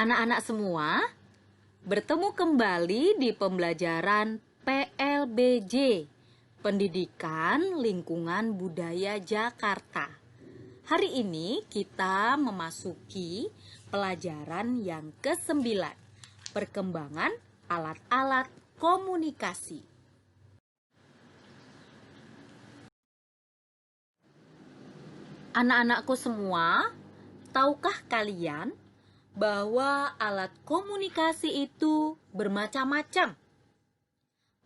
Anak-anak semua, bertemu kembali di pembelajaran PLBJ, Pendidikan Lingkungan Budaya Jakarta. Hari ini kita memasuki pelajaran yang ke-9, perkembangan alat-alat komunikasi. Anak-anakku semua, tahukah kalian bahwa alat komunikasi itu bermacam-macam?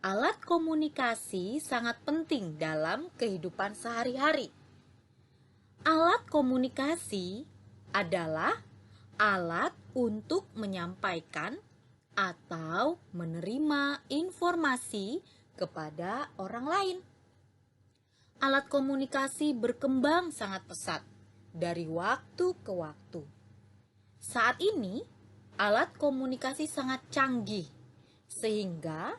Alat komunikasi sangat penting dalam kehidupan sehari-hari. Alat komunikasi adalah alat untuk menyampaikan atau menerima informasi kepada orang lain. Alat komunikasi berkembang sangat pesat dari waktu ke waktu. Saat ini, alat komunikasi sangat canggih, sehingga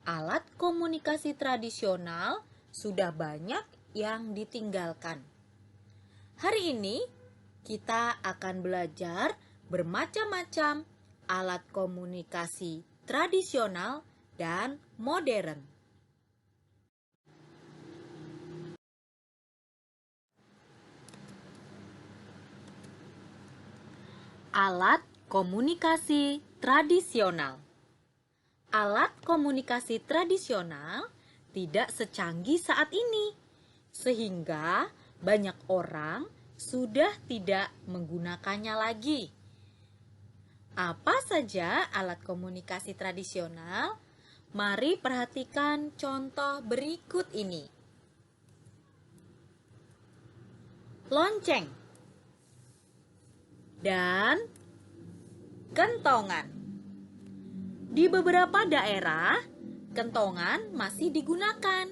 alat komunikasi tradisional sudah banyak yang ditinggalkan. Hari ini, kita akan belajar bermacam-macam alat komunikasi tradisional dan modern. Alat komunikasi tradisional. Alat komunikasi tradisional tidak secanggih saat ini, sehingga banyak orang sudah tidak menggunakannya lagi. Apa saja alat komunikasi tradisional? Mari perhatikan contoh berikut ini. Lonceng dan kentongan. Di beberapa daerah, kentongan masih digunakan.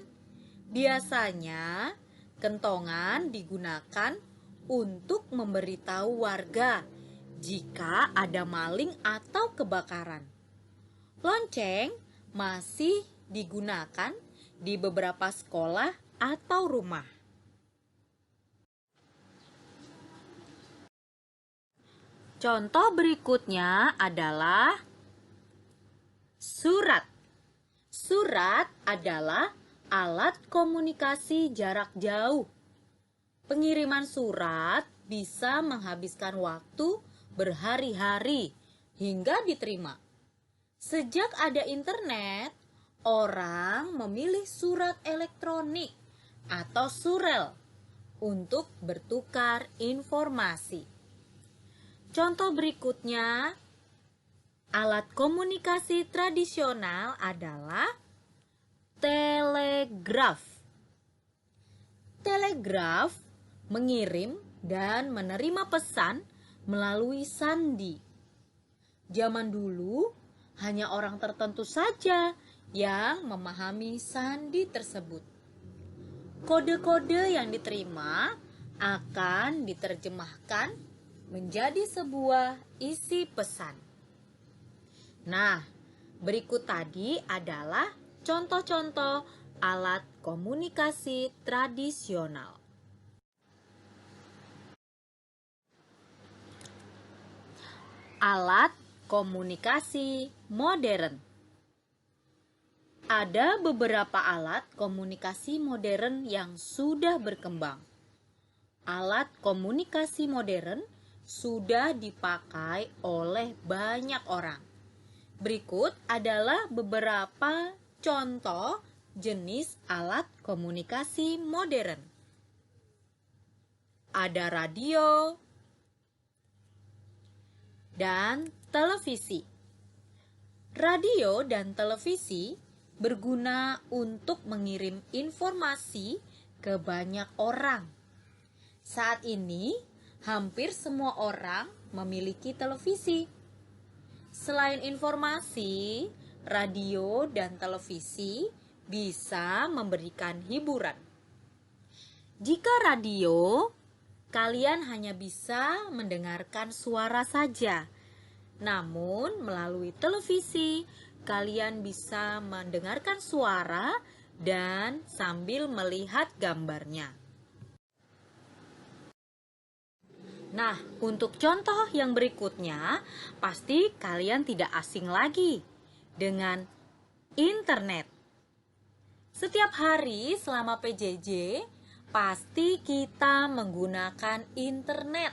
Biasanya, kentongan digunakan untuk memberitahu warga jika ada maling atau kebakaran. Lonceng masih digunakan di beberapa sekolah atau rumah. Contoh berikutnya adalah surat. Surat adalah alat komunikasi jarak jauh. Pengiriman surat bisa menghabiskan waktu berhari-hari hingga diterima. Sejak ada internet, orang memilih surat elektronik atau surel untuk bertukar informasi. Contoh berikutnya, alat komunikasi tradisional adalah telegraf. Telegraf mengirim dan menerima pesan melalui sandi. Zaman dulu, hanya orang tertentu saja yang memahami sandi tersebut. Kode-kode yang diterima akan diterjemahkan menjadi sebuah isi pesan. Nah, berikut tadi adalah contoh-contoh alat komunikasi tradisional. Alat komunikasi modern. Ada beberapa alat komunikasi modern yang sudah berkembang. Alat komunikasi modern sudah dipakai oleh banyak orang. Berikut adalah beberapa contoh jenis alat komunikasi modern. Ada radio dan televisi. Radio dan televisi berguna untuk mengirim informasi ke banyak orang. Saat ini, hampir semua orang memiliki televisi. Selain informasi, radio dan televisi bisa memberikan hiburan. Jika radio, kalian hanya bisa mendengarkan suara saja. Namun, melalui televisi, kalian bisa mendengarkan suara dan sambil melihat gambarnya. Nah, untuk contoh yang berikutnya, pasti kalian tidak asing lagi dengan internet. Setiap hari selama PJJ, pasti kita menggunakan internet.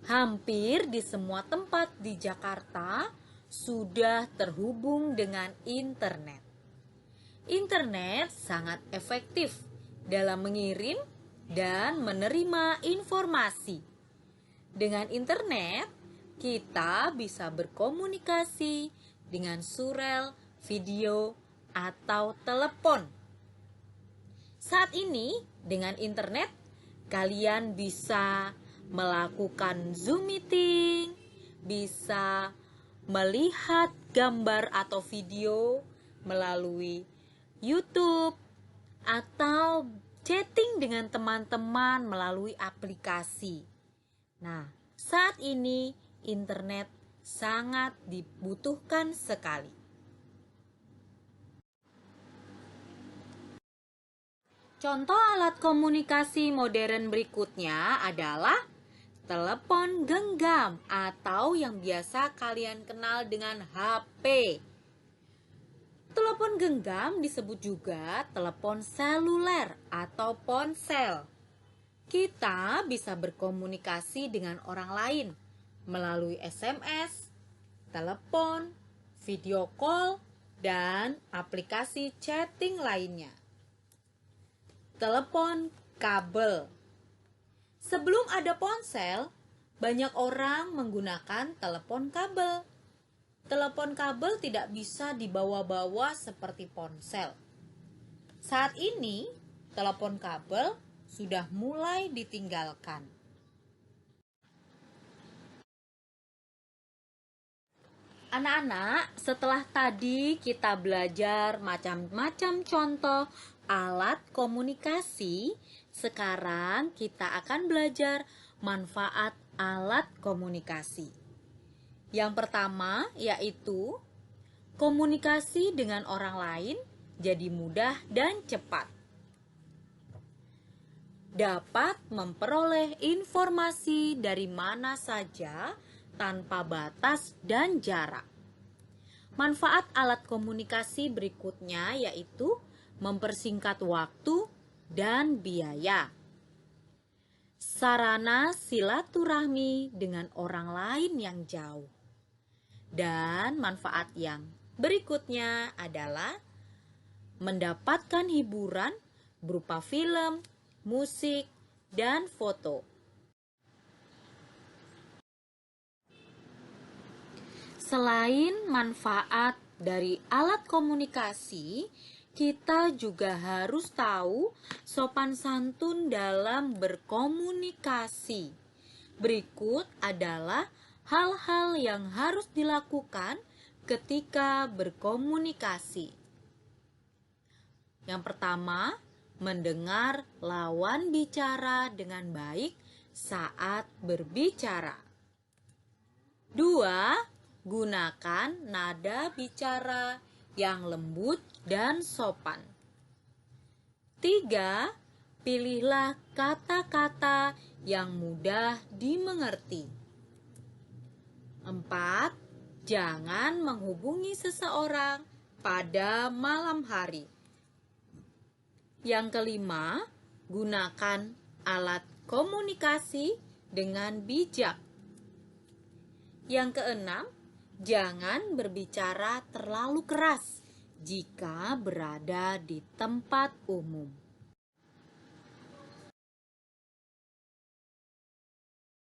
Hampir di semua tempat di Jakarta sudah terhubung dengan internet. Internet sangat efektif dalam mengirim dan menerima informasi. Dengan internet, kita bisa berkomunikasi dengan surel, video, atau telepon. Saat ini, dengan internet, kalian bisa melakukan Zoom meeting, bisa melihat gambar atau video melalui YouTube, atau chatting dengan teman-teman melalui aplikasi. Nah, saat ini internet sangat dibutuhkan sekali. Contoh alat komunikasi modern berikutnya adalah telepon genggam atau yang biasa kalian kenal dengan HP. Telepon genggam disebut juga telepon seluler atau ponsel. Kita bisa berkomunikasi dengan orang lain melalui SMS, telepon, video call, dan aplikasi chatting lainnya. Telepon kabel. Sebelum ada ponsel, banyak orang menggunakan telepon kabel. Telepon kabel tidak bisa dibawa-bawa seperti ponsel. Saat ini, telepon kabel sudah mulai ditinggalkan. Anak-anak, setelah tadi kita belajar macam-macam contoh alat komunikasi, sekarang kita akan belajar manfaat alat komunikasi. Yang pertama yaitu komunikasi dengan orang lain jadi mudah dan cepat. Dapat memperoleh informasi dari mana saja tanpa batas dan jarak. Manfaat alat komunikasi berikutnya yaitu mempersingkat waktu dan biaya. Sarana silaturahmi dengan orang lain yang jauh. Dan manfaat yang berikutnya adalah mendapatkan hiburan berupa film, musik, dan foto. Selain manfaat dari alat komunikasi, kita juga harus tahu sopan santun dalam berkomunikasi. Berikut adalah hal-hal yang harus dilakukan ketika berkomunikasi. Yang pertama, mendengar lawan bicara dengan baik saat berbicara. 2. Gunakan nada bicara yang lembut dan sopan. 3. Pilihlah kata-kata yang mudah dimengerti. 4. Jangan menghubungi seseorang pada malam hari. Yang kelima, gunakan alat komunikasi dengan bijak. Yang keenam, jangan berbicara terlalu keras jika berada di tempat umum.